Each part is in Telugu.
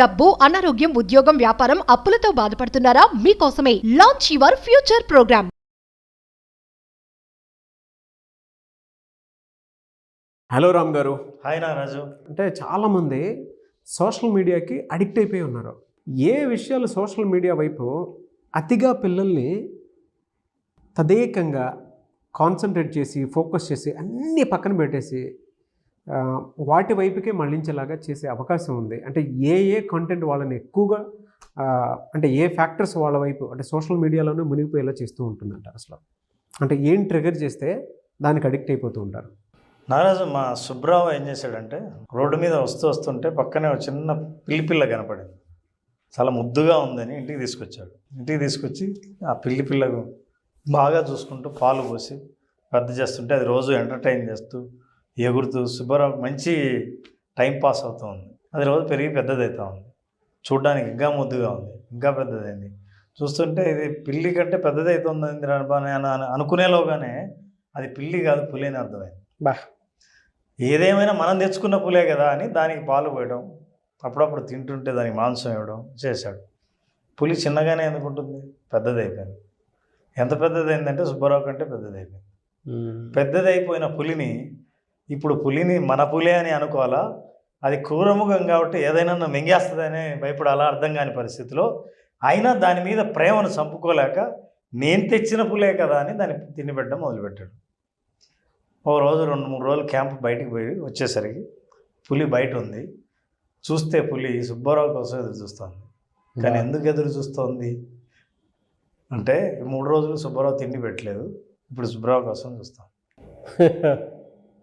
డబ్బు, అనారోగ్యం, ఉద్యోగం, వ్యాపారం, అప్పులతో బాధపడుతున్నారా? మీకోసమే launch your future program. Hello Ram గారు. హాయ్ నారాజు. అంటే చాలామంది సోషల్ మీడియాకి అడిక్ట్ అయిపోయి ఉన్నారు. ఏ విషయాలు సోషల్ మీడియా వైపు అతిగా పిల్లల్ని తదేకంగా కాన్సన్ట్రేట్ చేసి ఫోకస్ చేసి అన్నీ పక్కన పెట్టేసి వాటి వైపుకే మళ్ళించేలాగా చేసే అవకాశం ఉంది. అంటే ఏ కంటెంట్ వాళ్ళని ఎక్కువగా అంటే ఏ ఫ్యాక్టర్స్ వాళ్ళ వైపు అంటే సోషల్ మీడియాలోనే మునిగిపోయేలా చేస్తూ ఉంటుందంట. అసలు అంటే ఏం ట్రిగర్ చేస్తే దానికి అడిక్ట్ అయిపోతూ ఉంటారు? నారాజు, మా సుబ్రావు ఏం చేశాడంటే రోడ్డు మీద వస్తుంటే పక్కనే ఒక చిన్న పిల్ల కనపడింది. చాలా ముద్దుగా ఉందని ఇంటికి తీసుకొచ్చాడు. ఇంటికి తీసుకొచ్చి ఆ పిల్లకు బాగా చూసుకుంటూ పాలు పోసి పెద్ద చేస్తుంటే అది రోజు ఎంటర్టైన్ చేస్తూ ఎగురుతూ సుబ్బారావు మంచి టైం పాస్ అవుతూ ఉంది. అది రోజు పెరిగి పెద్దదవుతూ ఉంది. చూడ్డానికి ఇంకా ముద్దుగా ఉంది, ఇంకా పెద్దదైంది. చూస్తుంటే ఇది పిల్లి కంటే పెద్దదవుతుంది అనుకునేలోగానే అది పిల్లి కాదు, పులి అని అర్థమైంది. ఏదేమైనా మనం తెచ్చుకున్న పులే కదా అని దానికి పాలు పోయడం, అప్పుడప్పుడు తింటుంటే దానికి మాంసం ఇవ్వడం చేశాడు. పులి చిన్నగానే ఎందుకుంటుంది, పెద్దదైపోయింది. ఎంత పెద్దదైందంటే సుబ్బారావు కంటే పెద్దదైపోయింది. పెద్దదైపోయిన పులిని ఇప్పుడు మన పులే అని అనుకోవాలా, అది క్రూరముఖం కాబట్టి ఏదైనా మింగేస్తుందని భయపడాలా అర్థం కాని పరిస్థితిలో అయినా దాని మీద ప్రేమను చంపుకోలేక నేను తెచ్చిన పులే కదా అని దాన్ని తినిపెట్టడం మొదలుపెట్టాడు. ఓ రోజు 2-3 రోజులు క్యాంప్ బయటికి పోయి వచ్చేసరికి పులి బయట ఉంది. చూస్తే పులి సుబ్బారావు కోసం ఎదురు చూస్తుంది. కానీ ఎందుకు ఎదురు చూస్తోంది అంటే 3 రోజులు సుబ్బారావు తిండి పెట్టలేదు, ఇప్పుడు సుబ్బారావు కోసం చూస్తాం.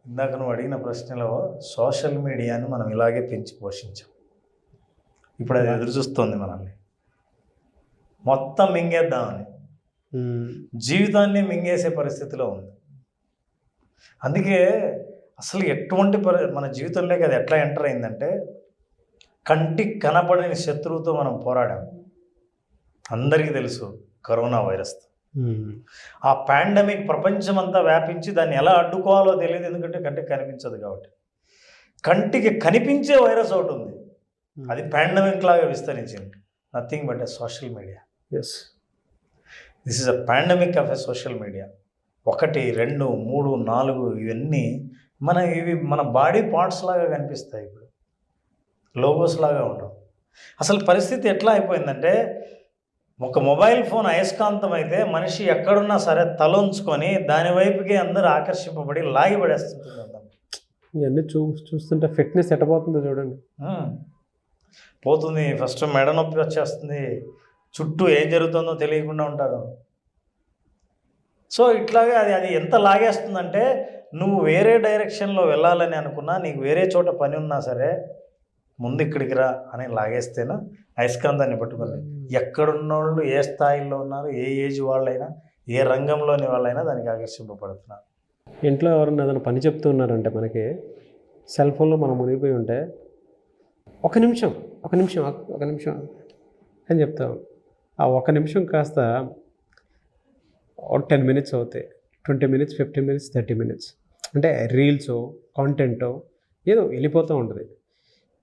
ఇందాక నువ్వు అడిగిన ప్రశ్నలో సోషల్ మీడియాను మనం ఇలాగే పెంచి పోషించాం. ఇప్పుడు అది ఎదురు చూస్తుంది మనల్ని మొత్తం మింగేద్దామని. జీవితాన్ని మింగేసే పరిస్థితిలో ఉంది. అందుకే అసలు ఎటువంటి మన జీవితంలోకి అది ఎట్లా ఎంటర్ అయిందంటే కంటికి కనపడని శత్రువుతో మనం పోరాడాం. అందరికీ తెలుసు కరోనా వైరస్. ఆ పాండమిక్ ప్రపంచమంతా వ్యాపించి దాన్ని ఎలా అడ్డుకోవాలో తెలియదు, ఎందుకంటే కంటికి కనిపించదు కాబట్టి. కంటికి కనిపించే వైరస్ ఒకటి ఉంది, అది పాండమిక్ లాగా విస్తరించింది. Nothing but a social media. This is a pandemic of a social media. 1, 2, 3, 4 ఇవన్నీ ఇవి మన బాడీ పార్ట్స్ లాగా కనిపిస్తాయి. ఇప్పుడు లోగోస్ లాగా ఉండవు. అసలు పరిస్థితి ఎట్లా అయిపోయిందంటే ఒక మొబైల్ ఫోన్ అయస్కాంతం అయితే మనిషి ఎక్కడున్నా సరే తలొంచుకొని దాని వైపుకి అందరూ ఆకర్షింపబడి లాగిపడేస్తుంటుంది. ఇవన్నీ చూస్తుంటే ఫిట్నెస్ ఎట్టబోతుందో చూడండి. పోతుంది. ఫస్ట్ మెడ నొప్పి వచ్చేస్తుంది, చుట్టూ ఏం జరుగుతుందో తెలియకుండా ఉంటారు. సో ఇట్లాగే అది ఎంత లాగేస్తుందంటే నువ్వు వేరే డైరెక్షన్లో వెళ్ళాలని అనుకున్నా, నీకు వేరే చోట పని ఉన్నా సరే ముందు ఇక్కడికి రా అని లాగేస్తేనా అయస్కాంతాన్ని పట్టుకొని ఎక్కడున్నోళ్ళు ఏ స్థాయిలో ఉన్నారు, ఏ ఏజ్ వాళ్ళైనా, ఏ రంగంలోని వాళ్ళైనా దానికి ఆకర్షింపబడుతున్నారు. ఇంట్లో ఎవరన్నా ఏదైనా పని చెప్తూ ఉన్నారంటే మనకి సెల్ ఫోన్లో మనం మునిగిపోయి ఉంటే ఒక నిమిషం అని చెప్తాం. ఆ 1 నిమిషం కాస్త 10 మినిట్స్ అవుతాయి, 20 మినిట్స్, 15 మినిట్స్, 30 మినిట్స్. అంటే రీల్సో కాంటెంటో ఏదో వెళ్ళిపోతూ ఉంటుంది.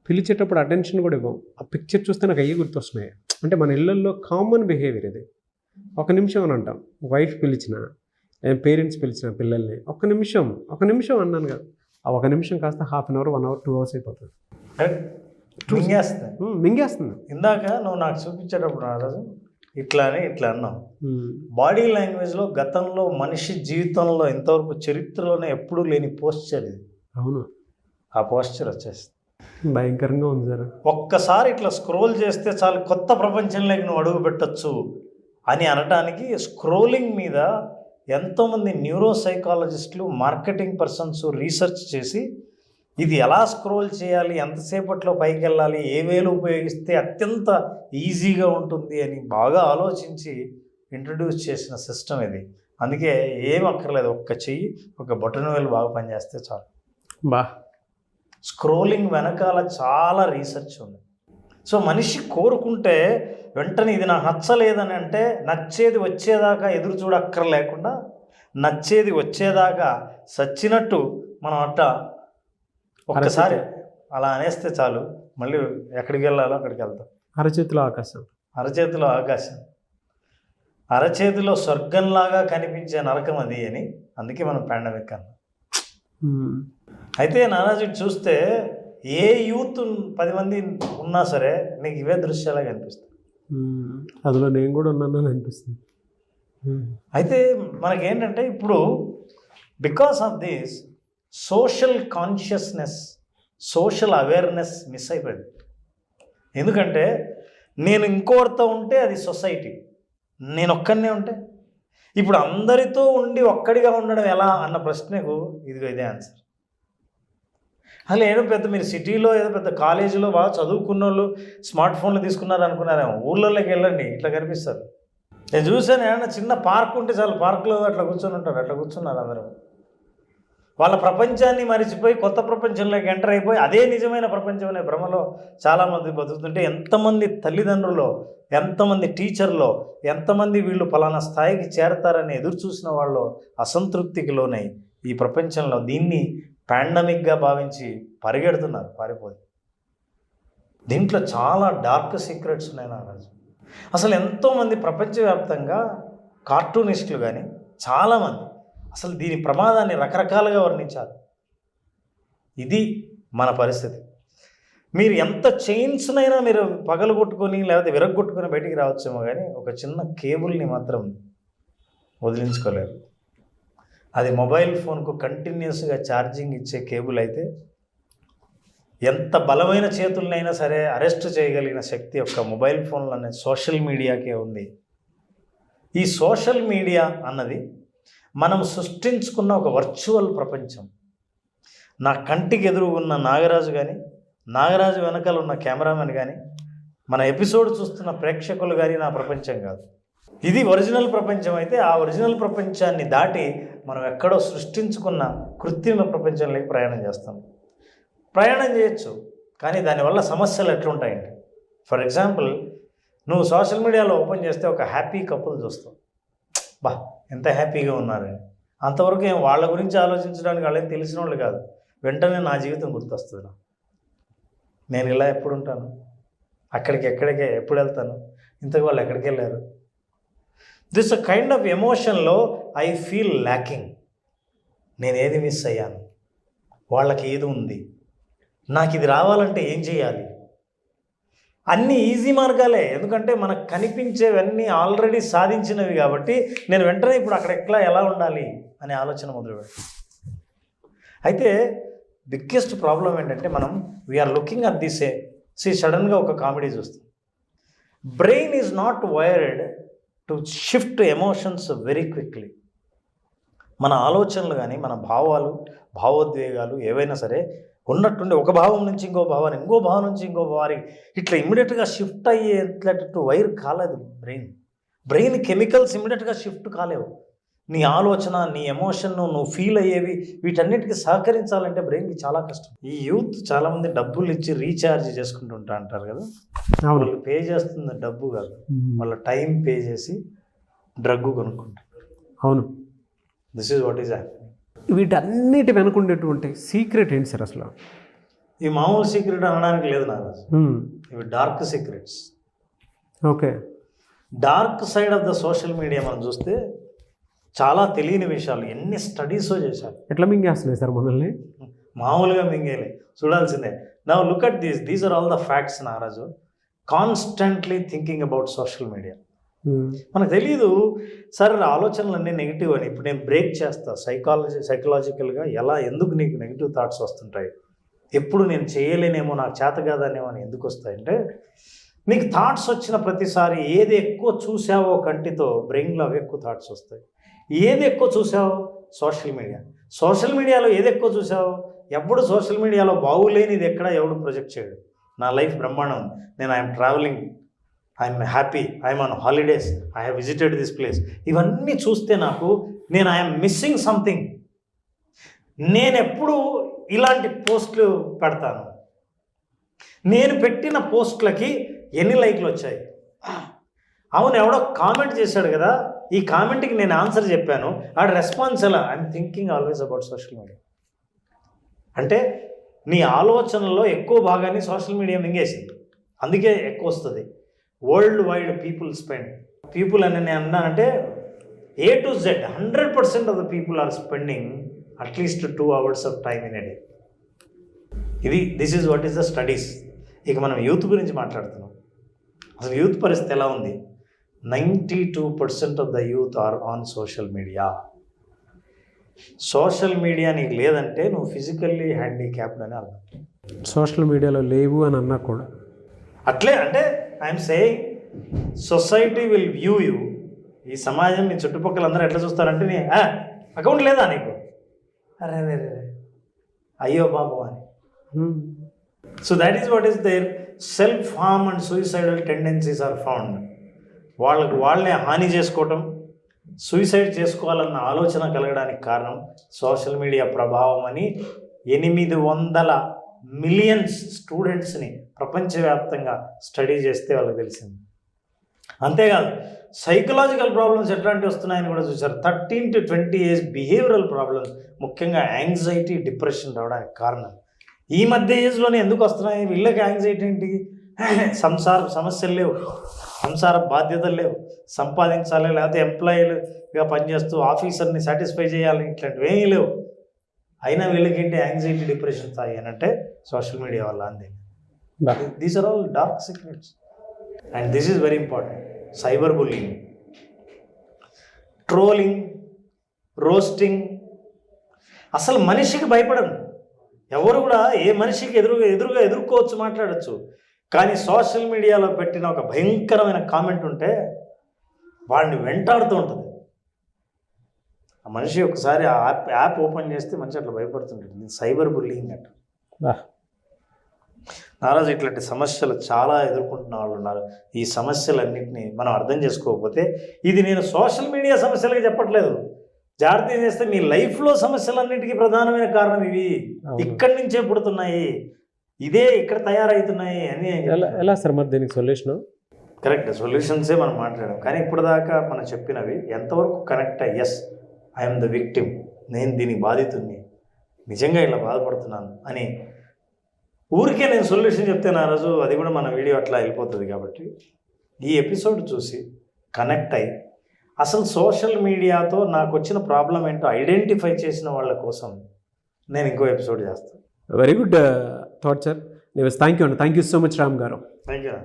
పిలిచేటప్పుడు అటెన్షన్ కూడా ఇవ్వం. ఆ పిక్చర్ చూస్తే నాకు అయ్యి గుర్తొస్తున్నాయి. అంటే మన ఇళ్ళల్లో కామన్ బిహేవియర్ ఇది. 1 నిమిషం అని అంటాం. వైఫ్ పిలిచిన, పేరెంట్స్ పిలిచిన పిల్లల్ని 1 నిమిషం అన్నాను కదా. ఆ 1 నిమిషం కాస్త half an hour, 1 hour, 2 hours అయిపోతుంది. మింగేస్తుంది. ఇందాక నువ్వు నాకు చూపించేటప్పుడు నారాజు ఇట్లా అన్నావు. బాడీ లాంగ్వేజ్లో గతంలో మనిషి జీవితంలో ఇంతవరకు చరిత్రలోనే ఎప్పుడూ లేని పోస్చర్ ఇది. అవును, ఆ పోస్చర్ వచ్చేస్తుంది. భయంకరంగా ఉంది సార్. ఒక్కసారి ఇట్లా స్క్రోల్ చేస్తే చాలు కొత్త ప్రపంచంలోకి నువ్వు అడుగు పెట్టచ్చు అని అనటానికి స్క్రోలింగ్ మీద ఎంతోమంది న్యూరో సైకాలజిస్టులు, మార్కెటింగ్ పర్సన్స్ రీసెర్చ్ చేసి ఇది ఎలా స్క్రోల్ చేయాలి, ఎంతసేపట్లో పైకి వెళ్ళాలి, ఏ వేలు ఉపయోగిస్తే అత్యంత ఈజీగా ఉంటుంది అని బాగా ఆలోచించి ఇంట్రడ్యూస్ చేసిన సిస్టమ్ ఇది. అందుకే ఏం అక్కర్లేదు, ఒక్క చెయ్యి, ఒక బటన్ వేలు బాగా పనిచేస్తే చాలు. స్క్రోలింగ్ వెనకాల చాలా రీసెర్చ్ ఉంది. సో మనిషి కోరుకుంటే వెంటనే ఇది నాకు నచ్చలేదని అంటే నచ్చేది వచ్చేదాకా ఎదురు చూడక్కర్లేకుండా నచ్చేది వచ్చేదాకా సచ్చినట్టు మనం ఒక్కసారి అలా అనేస్తే చాలు, మళ్ళీ ఎక్కడికి వెళ్ళాలో అక్కడికి వెళ్తాం. అరచేతిలో ఆకాశం. అరచేతిలో ఆకాశం, అరచేతిలో స్వర్గంలాగా కనిపించే నరకం అది అని, అందుకే మనం పాండమిక్ అన్నాం. అయితే నారాజు చూస్తే ఏ యూత్ 10 మంది ఉన్నా సరే నీకు ఇవే దృశ్యాలా కనిపిస్తాయి. అందులో నేను కూడా ఉన్నానని అనిపిస్తుంది. అయితే మనకేంటంటే ఇప్పుడు because of this social consciousness, social awareness miss అయిపోయింది. ఎందుకంటే నేను ఇంకోరితో ఉంటే అది సొసైటీ, నేను ఒక్కనే ఉంటే, ఇప్పుడు అందరితో ఉండి ఒక్కడిగా ఉండడం ఎలా అన్న ప్రశ్నకు ఇదే ఆన్సర్. అసలు ఏదో పెద్ద మీరు సిటీలో ఏదో పెద్ద కాలేజీలో బాగా చదువుకున్న వాళ్ళు స్మార్ట్ ఫోన్లు తీసుకున్నారు అనుకున్నారేమో, ఊళ్ళోకి వెళ్ళండి ఇట్లా కనిపిస్తారు. నేను చూసాను ఏమన్నా చిన్న పార్క్ ఉంటే చాలు, పార్కులో అట్లా కూర్చొని ఉంటారు, అట్లా కూర్చున్నారు అందరూ. వాళ్ళ ప్రపంచాన్ని మరిచిపోయి కొత్త ప్రపంచంలోకి ఎంటర్ అయిపోయి అదే నిజమైన ప్రపంచం అనే భ్రమలో చాలామంది బతుకుతుంటే, ఎంతమంది తల్లిదండ్రులు, ఎంతమంది టీచర్లో, ఎంతమంది వీళ్ళు ఫలానా స్థాయికి చేరతారని ఎదురు చూసిన వాళ్ళు అసంతృప్తికి లోనై ఈ ప్రపంచంలో దీన్ని పాండమిక్గా భావించి పరిగెడుతున్నారు పారిపోయి. దీంట్లో చాలా డార్క్ సీక్రెట్స్ ఉన్నాయి నారాజు. అసలు ఎంతోమంది ప్రపంచవ్యాప్తంగా కార్టూనిస్టులు కానీ చాలామంది అసలు దీని ప్రమాదాన్ని రకరకాలుగా వర్ణించారు. ఇది మన పరిస్థితి. మీరు ఎంత చైన్స్నైనా మీరు పగలగొట్టుకొని లేకపోతే విరగొట్టుకొని బయటికి రావచ్చేమో, కానీ ఒక చిన్న కేబుల్ని మాత్రం వదిలించుకోలేరు. అది మొబైల్ ఫోన్కు కంటిన్యూస్గా ఛార్జింగ్ ఇచ్చే కేబుల్ అయితే ఎంత బలమైన చేతులనైనా సరే అరెస్ట్ చేయగలిగిన శక్తి యొక్క మొబైల్ ఫోన్లు అనే సోషల్ మీడియాకే ఉంది. ఈ సోషల్ మీడియా అన్నది మనం సృష్టించుకున్న ఒక వర్చువల్ ప్రపంచం. నా కంటికి ఎదురుగున్న నాగరాజు కానీ, నాగరాజు వెనకాల ఉన్న కెమెరామెన్ కానీ, మన ఎపిసోడ్ చూస్తున్న ప్రేక్షకులు కానీ నా ప్రపంచం కాదు. ఇది ఒరిజినల్ ప్రపంచం. అయితే ఆ ఒరిజినల్ ప్రపంచాన్ని దాటి మనం ఎక్కడో సృష్టించుకున్న కృత్రిమ ప్రపంచంలోకి ప్రయాణం చేస్తాం. ప్రయాణం చేయొచ్చు, కానీ దానివల్ల సమస్యలు ఎట్లుంటాయండి. ఫర్ ఎగ్జాంపుల్, నువ్వు సోషల్ మీడియాలో ఓపెన్ చేస్తే ఒక హ్యాపీ కపుల్ చూస్తావు, బా ఎంత హ్యాపీగా ఉన్నారని. అంతవరకు ఏం వాళ్ళ గురించి ఆలోచించడానికి వాళ్ళేం తెలిసిన వాళ్ళు కాదు. వెంటనే నా జీవితం గుర్తొస్తుంది. నేను ఇలా ఎప్పుడు ఉంటాను, ఎక్కడికే ఎప్పుడు వెళ్తాను, ఇంతకు వాళ్ళు ఎక్కడికి వెళ్ళారు. దిస్ అ కైండ్ ఆఫ్ ఎమోషన్లో ఐ ఫీల్ ల్యాకింగ్. నేను ఏది మిస్ అయ్యాను, వాళ్ళకి ఏది ఉంది, నాకు ఇది రావాలంటే ఏం చేయాలి. అన్నీ ఈజీ మార్గాలే, ఎందుకంటే మనకు కనిపించేవన్నీ ఆల్రెడీ సాధించినవి కాబట్టి నేను వెంటనే ఇప్పుడు అక్కడ ఎలా ఉండాలి అనే ఆలోచన మొదలుపెట్టాను. అయితే బిగ్గెస్ట్ ప్రాబ్లం ఏంటంటే మనం వీఆర్ లుకింగ్ అట్ దిస్ సడన్గా ఒక కామెడీ చూస్తాం. Brain is not wired to shift emotions very quickly. మన ఆలోచనలు కానీ మన భావాలు, భావోద్వేగాలు ఏవైనా సరే ఉన్నట్టుండి ఒక భావం నుంచి ఇంకో భావాన్ని, ఇంకో భావం నుంచి ఇంకో భావానికి ఇట్లా ఇమ్మీడియట్గా షిఫ్ట్ అయ్యేటట్టు వైర్ కాలేదు బ్రెయిన్ కెమికల్స్ ఇమ్మీడియట్గా షిఫ్ట్ కాలేవు. నీ ఆలోచన, నీ ఎమోషన్, నువ్వు ఫీల్ అయ్యేవి వీటన్నిటికీ సహకరించాలంటే బ్రెయిన్కి చాలా కష్టం. ఈ యూత్ చాలామంది డబ్బులు ఇచ్చి రీఛార్జ్ చేసుకుంటుంటా అంటారు కదా, వాళ్ళు పే చేస్తుంది డబ్బు కాదు, వాళ్ళ టైం పే చేసి డ్రగ్ కొనుక్కుంటారు. అవును, this is what is happening. వీటన్నిటి వెనుకుండేటువంటి సీక్రెట్ ఏంటి సార్ అసలు? ఈ మామూలు సీక్రెట్ అనడానికి లేదు నాకు, ఇవి dark secrets. Okay, dark side of the social media మనం చూస్తే చాలా తెలియని విషయాలు ఎన్ని స్టడీసో చేశారు. ఎట్లా మింగేస్తున్నాయి సార్ మనల్ని? మామూలుగా మింగేలే, చూడాల్సిందే. Now look at these are all the facts నారాజు. Constantly thinking about social media. మనకు తెలియదు సార్ ఆలోచనలన్నీ నెగిటివ్ అని. ఇప్పుడు నేను బ్రేక్ చేస్తా సైకలాజికల్గా ఎందుకు నీకు నెగిటివ్ థాట్స్ వస్తుంటాయి, ఎప్పుడు నేను చేయలేనేమో, నాకు చేత కాదనేమో అని ఎందుకు వస్తాయంటే, నీకు థాట్స్ వచ్చిన ప్రతిసారి ఏది ఎక్కువ చూసావో కంటితో బ్రెయిన్లో అవి ఎక్కువ థాట్స్ వస్తాయి. ఏది ఎక్కువ చూసావో సోషల్ మీడియాలో ఏది ఎక్కువ చూసావో, ఎప్పుడు సోషల్ మీడియాలో బాగులేనిది ఎక్కడ ఎవడు ప్రొజెక్ట్ చేయడు. నా లైఫ్ బ్రహ్మాండం, నేను I'm travelling, I'm happy, I'm on holidays, I have visited this place, ఇవన్నీ చూస్తే నాకు ఐఎమ్ మిస్సింగ్ సంథింగ్. నేను ఎప్పుడు ఇలాంటి పోస్టులు పెడతాను, నేను పెట్టిన పోస్టులకి ఎన్ని లైక్లు వచ్చాయి, అవును ఎవడో కామెంట్ చేశాడు కదా, ఈ కామెంట్కి నేను ఆన్సర్ చెప్పాను, ఆ రెస్పాన్స్ ఎలా, I'm thinking always about social media. అంటే నీ ఆలోచనలో ఎక్కువ భాగాన్ని సోషల్ మీడియా మింగేసింది. అందుకే ఎక్కువ వస్తుంది. వరల్డ్ వైడ్ పీపుల్ అని నేను అన్నానంటే A to Z 100% of the people are spending at least 2 hours of time in a day. This is what is the studies. ఇక మనం యూత్ గురించి మాట్లాడుతున్నాం. అసలు యూత్ పరిస్థితి ఎలా ఉంది? 92% of the youth are on social media. Social media నీకు లేదంటే నువ్వు ఫిజికల్లీ హ్యాండిక్యాప్డ్ అని అర్థం. సోషల్ మీడియాలో లేవు అని అన్నా కూడా అట్లే అంటే I'm saying society will view you. ఈ సమాజం మీ చుట్టుపక్కల అందరూ ఎట్లా చూస్తారంటే నీ అకౌంట్ లేదా నీకు, అరే రే రే అయ్యో బాబు అని. So that is what is there self harm and suicidal tendencies are found. వాళ్ళనే హాని చేసుకోవటం, సూయిసైడ్ చేసుకోవాలన్న ఆలోచన కలగడానికి కారణం సోషల్ మీడియా ప్రభావం అని 800 మిలియన్స్ స్టూడెంట్స్ని ప్రపంచవ్యాప్తంగా స్టడీ చేస్తే వాళ్ళకి తెలిసింది. అంతేకాదు సైకలాజికల్ ప్రాబ్లమ్స్ ఎట్లాంటివి వస్తున్నాయని కూడా చూసారు. 13 to 20 ఏజ్ బిహేవియరల్ ప్రాబ్లమ్స్, ముఖ్యంగా యాంగ్జైటీ, డిప్రెషన్ రావడానికి కారణం ఈ మధ్య ఏజ్లోనే ఎందుకు వస్తున్నాయి? వీళ్ళకి యాంగ్జైటీ ఏంటి? సంసార సమస్యలు లేవు, సంసార బాధ్యతలు లేవు, సంపాదించాలి, లేకపోతే ఎంప్లాయీలుగా పనిచేస్తూ ఆఫీసర్ని సాటిస్ఫై చేయాలి, ఇట్లాంటివి ఏమీ లేవు. అయినా వీళ్ళకి ఏంటి యాంగ్జైటీ, డిప్రెషన్ తాయి అని అంటే సోషల్ మీడియా వల్ల అంతే. These are all dark secrets and this is very important. Cyber bullying, trolling, roasting. అసలు మనిషికి భయపడను ఎవరు కూడా. ఏ మనిషికి ఎదురుగా ఎదుర్కోవచ్చు, మాట్లాడచ్చు. కానీ సోషల్ మీడియాలో పెట్టిన ఒక భయంకరమైన కామెంట్ ఉంటే వాడిని వెంటాడుతూ ఉంటుంది. ఆ మనిషి ఒకసారి ఆ యాప్ ఓపెన్ చేస్తే మనిషి అట్లా భయపడుతుంటుంది. సైబర్ బుల్లింగ్ అంట. నారాజు ఇట్లాంటి సమస్యలు చాలా ఎదుర్కొంటున్న వాళ్ళు ఉన్నారు. ఈ సమస్యలన్నింటినీ మనం అర్థం చేసుకోకపోతే, ఇది నేను సోషల్ మీడియా సమస్యలకి చెప్పట్లేదు, జాగ్రత్త చేస్తే మీ లైఫ్లో సమస్యలన్నింటికీ ప్రధానమైన కారణం ఇవి ఇక్కడి నుంచే పుడుతున్నాయి, ఇదే ఇక్కడ తయారవుతున్నాయి అని. ఎలా సార్ మరి దీనికి సొల్యూషన్? కరెక్ట్, సొల్యూషన్సే మనం మాట్లాడాం. కానీ ఇప్పటిదాకా మనం చెప్పినవి ఎంతవరకు correct? Yes, I'm the victim, నేను దీనికి బాధితుడిని, నిజంగా ఇలా బాధపడుతున్నాను అని ఊరికే నేను సొల్యూషన్ చెప్తే నా రోజు అది కూడా మన వీడియో అట్లా వెళ్ళిపోతుంది. కాబట్టి ఈ ఎపిసోడ్ చూసి కనెక్ట్ అయ్యి అసలు సోషల్ మీడియాతో నాకు వచ్చిన ప్రాబ్లం ఏంటో ఐడెంటిఫై చేసిన వాళ్ళ కోసం నేను ఇంకో ఎపిసోడ్ చేస్తాను. Very good thought sir. Anyways thank you అండి. Thank you so much Ram గారు. Thank you.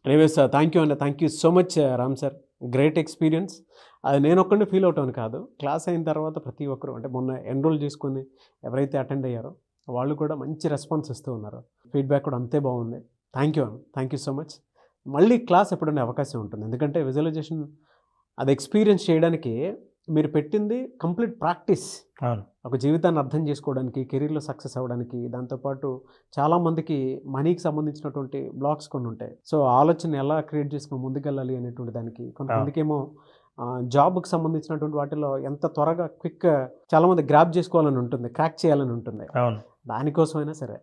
Anyways thank you అండి. Thank you so much Ram sir. Great experience. అది నేను ఒక్కడిని ఫీల్ అవుతాను కాదు, క్లాస్ అయిన తర్వాత ప్రతి ఒక్కరు, అంటే మొన్న ఎన్రోల్ చేసుకొని ఎవరైతే అటెండ్ అయ్యారో వాళ్ళు కూడా మంచి రెస్పాన్స్ ఇస్తూ ఉన్నారు. ఫీడ్బ్యాక్ కూడా అంతే బాగుంది. థ్యాంక్ యూ అండి. Thank you so much. మళ్ళీ క్లాస్ ఎప్పుడైనా అవకాశం ఉంటుంది, ఎందుకంటే విజువలైజేషన్ అది ఎక్స్పీరియన్స్ చేయడానికి మీరు పెట్టింది కంప్లీట్ ప్రాక్టీస్. ఒక జీవితాన్ని అర్థం చేసుకోవడానికి, కెరీర్లో సక్సెస్ అవ్వడానికి, దాంతోపాటు చాలామందికి మనీకి సంబంధించినటువంటి బ్లాగ్స్ కొన్ని ఉంటాయి. సో ఆలోచన ఎలా క్రియేట్ చేసుకుని ముందుకెళ్ళాలి అనేటువంటి దానికి, కొంతమందికేమో జాబ్కి సంబంధించినటువంటి వాటిలో ఎంత త్వరగా క్విక్ చాలామంది గ్రాప్ చేసుకోవాలని ఉంటుంది, క్రాక్ చేయాలని ఉంటుంది. దానికోసమైనా సరే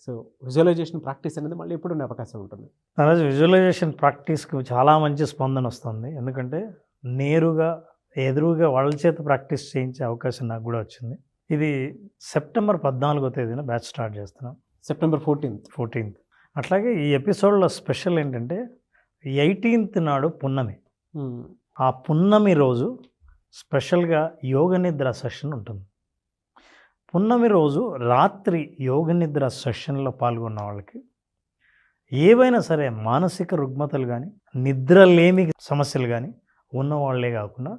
సో విజువలైజేషన్ ప్రాక్టీస్ అనేది మళ్ళీ ఎప్పుడు ఉండే అవకాశం ఉంటుంది. అలాగే విజువలైజేషన్ ప్రాక్టీస్కి చాలా మంచి స్పందన వస్తుంది. ఎందుకంటే నేరుగా ఎదురుగా వాళ్ళ చేత ప్రాక్టీస్ చేయించే అవకాశం నాకు కూడా వచ్చింది. ఇది సెప్టెంబర్ 14వ తేదీన బ్యాచ్ స్టార్ట్ చేస్తున్నాం. September 14th. అట్లాగే ఈ ఎపిసోడ్లో స్పెషల్ ఏంటంటే 18th నాడు పున్నమి. ఆ పున్నమి రోజు స్పెషల్గా యోగ నిద్ర సెషన్ ఉంటుంది. పున్నమి రోజు రాత్రి యోగ నిద్ర సెషన్లో పాల్గొన్న వాళ్ళకి ఏవైనా సరే మానసిక రుగ్మతలు కానీ, నిద్రలేమి సమస్యలు కానీ ఉన్నవాళ్లే కాకుండా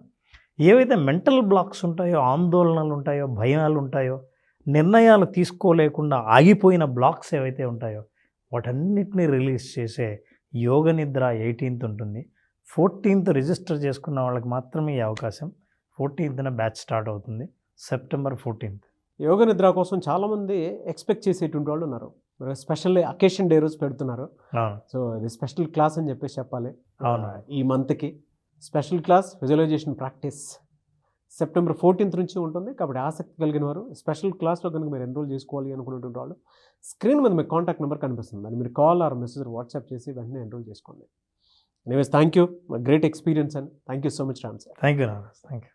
ఏవైతే మెంటల్ బ్లాక్స్ ఉంటాయో, ఆందోళనలు ఉంటాయో, భయాలు ఉంటాయో, నిర్ణయాలు తీసుకోలేకుండా ఆగిపోయిన బ్లాక్స్ ఏవైతే ఉంటాయో వాటన్నిటినీ రిలీజ్ చేసే యోగ నిద్ర 18th ఉంటుంది. 14th రిజిస్టర్ చేసుకున్న వాళ్ళకి మాత్రమే ఈ అవకాశం. 14th బ్యాచ్ స్టార్ట్ అవుతుంది. September 14th. యోగ నిద్ర కోసం చాలామంది ఎక్స్పెక్ట్ చేసేటువంటి వాళ్ళు ఉన్నారు. స్పెషల్ అకేషన్ డే రోజు పెడుతున్నారు. సో ఇది స్పెషల్ క్లాస్ అని చెప్పేసి చెప్పాలి. అవును, ఈ మంత్కి special class visualization practice September 14th నుంచి ఉంటుంది. కాబట్టి ఆసక్తి కలిగిన వారు స్పెషల్ క్లాస్లో కనుక మీరు ఎన్రోల్ చేసుకోవాలి అనుకునేటువంటి వాళ్ళు స్క్రీన్ మీద మీకు కాంటాక్ట్ నెంబర్ కనిపిస్తుంది, దాన్ని మీరు కాల్ ఆర్ మెసేజ్ వాట్సాప్ చేసి వెంటనే ఎన్రోల్ చేసుకోండి. Anyways thank you. Great experience and thank you so much Ram sir. Thank you.